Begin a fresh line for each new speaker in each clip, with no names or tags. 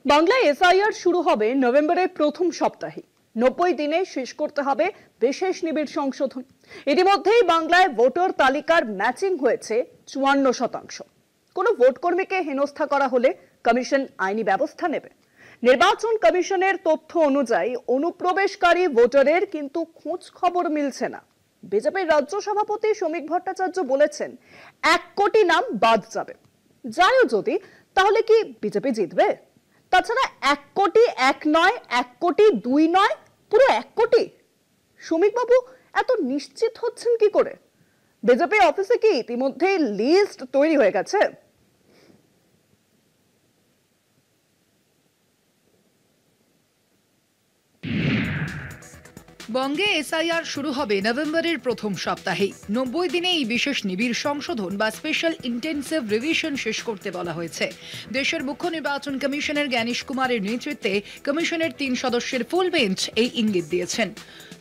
বাংলায় এসআইআর শুরু হবে নভেম্বরের প্রথম সপ্তাহে। 90 দিনে শেষ করতে হবে বিশেষ নিবিড় সংশোধন। ইতিমধ্যেই বাংলায় ভোটার তালিকার ম্যাচিং হয়েছে 54%। কোনো ভোট কর্মীকে হেনস্থা করা হলে কমিশন আইনি ব্যবস্থা নেবে। নির্বাচন কমিশনের তথ্য অনুযায়ী অনুপ্রবেশকারী ভোটারের কিন্তু খোঁজ খবর মিলছে না। বিজেপির রাজ্য সভাপতি শ্রমিক ভট্টাচার্য বলেছেন 1 কোটি নাম বাদ যাবে। যায়ও যদি, তাহলে কি বিজেপি জিতবে? তাছাড়া 1 কোটি 1 নয়, 1 কোটি 2 নয়, পুরো 1 কোটি। শ্রমিক বাবু এত নিশ্চিত হচ্ছেন কি করে? বিজেপি অফিসে কি ইতিমধ্যে লিস্ট তৈরি হয়ে গেছে?
বঙ্গে এসআইআর শুরু হবে নভেম্বরের প্রথম সপ্তাহে। 90 দিনে এই বিশেষ নিবিড় সংশোধন বা স্পেশাল ইন্টেন্সিভ রিভিশন শেষ করতে বলা হয়েছে। দেশের মুখ্য নির্বাচন কমিশনার জ্ঞানেশ কুমারের নেতৃত্বে কমিশনের 3 সদস্যের ফুল বেঞ্চ এই ইঙ্গিত দিয়েছেন।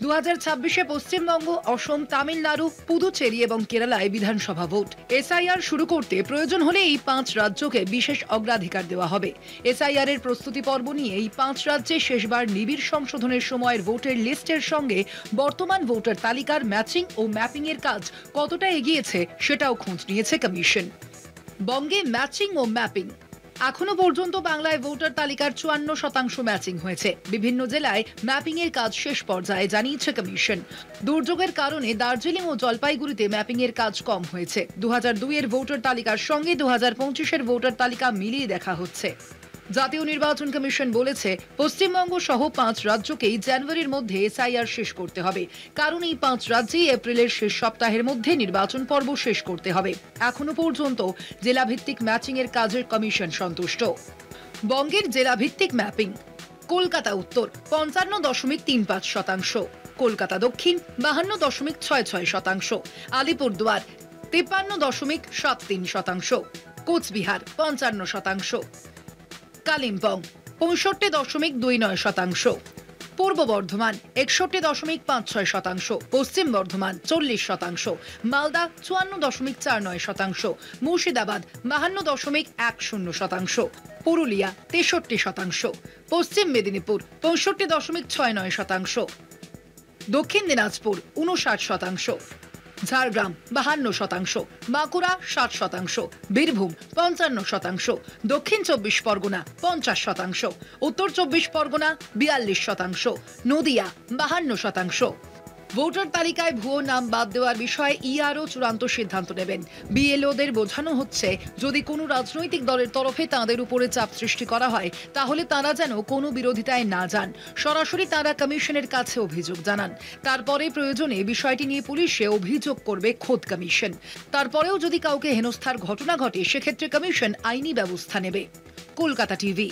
2026-এ পশ্চিমবঙ্গ, অসম, তামিলনাড়ু, পুদুচেরি এবং কেরালায় বিধানসভা ভোট। এসআইআর শুরু করতে প্রয়োজন হলে এই 5 রাজ্যকে বিশেষ অগ্রাধিকার দেওয়া হবে। এসআইআর এর প্রস্তুতি পর্ব নিয়ে এই 5 রাজ্যে শেষবার নিবিড় সংশোধনের সময়ের ভোটের লিস্টের সঙ্গে বর্তমান ভোটার তালিকার ম্যাচিং ও ম্যাপিং এর কাজ কতটা এগিয়েছে সেটাও খোঁজ নিয়েছে কমিশন। বঙ্গে ম্যাচিং ও ম্যাপিং। এখনো পর্যন্ত বাংলায় ভোটার তালিকার 54% ম্যাচিং হয়েছে। বিভিন্ন জেলায় ম্যাপিং এর কাজ শেষ পর্যায়ে, জানিয়েছে কমিশন। দুর্যোগের কারণে দার্জিলিং ও জলপাইগুড়িতে ম্যাপিং এর কাজ কম হয়েছে। 2002 এর ভোটার তালিকার সঙ্গে 2025-এর ভোটার তালিকা মিলিয়ে দেখা হচ্ছে। জাতীয় নির্বাচন কমিশন বলেছে পশ্চিমবঙ্গ সহ 5 রাজ্যকেই জানুয়ারির মধ্যে এসআইআর শেষ করতে হবে, কারণ এই 5 রাজ্যেই এপ্রিলের শেষ সপ্তাহের মধ্যে নির্বাচন পর্ব শেষ করতে হবে। এখনো পর্যন্ত জেলাভিত্তিক ম্যাচিং এর কাজের কমিশন সন্তুষ্ট। বঙ্গের জেলাভিত্তিক ম্যাপিং: কলকাতা উত্তর 55.35%, কলকাতা দক্ষিণ 52.66%, আলিপুরদুয়ার 53.73%, কোচবিহার 55%, কালিম্পং 65.29%, পূর্ব বর্ধমান 61.56%, পশ্চিম বর্ধমান 40%, মালদা 54.49%, মুর্শিদাবাদ 52.10%, পুরুলিয়া 63%, পশ্চিম মেদিনীপুর 65.69%, দক্ষিণ দিনাজপুর 59%, ঝাড়গ্রাম 52%, বাঁকুড়া 60%, বীরভূম 55%, দক্ষিণ 24 পরগনা 50%, উত্তর 24 পরগনা 42%, নদিয়া 52%। ভোটার তালিকায় ভুয়ো নাম বাদ দেওয়ার বিষয়ে ইআরও চূড়ান্ত সিদ্ধান্ত নেবেন। বিএলওদের বোঝানো হচ্ছে, যদি কোনো রাজনৈতিক দলের তরফে তাঁদের উপরে চাপ সৃষ্টি করা হয়, তাহলে তাঁরা যেন কোনো বিরোধিতায় না যান, সরাসরি তাঁরা কমিশনের কাছে অভিযোগ জানান। তারপরে প্রয়োজনে বিষয়টি নিয়ে পুলিশে অভিযোগ করবে খোদ কমিশন। তারপরেও যদি কাউকে হেনস্থার ঘটনা ঘটে, সেক্ষেত্রে কমিশন আইনি ব্যবস্থা নেবে। কলকাতা টিভি।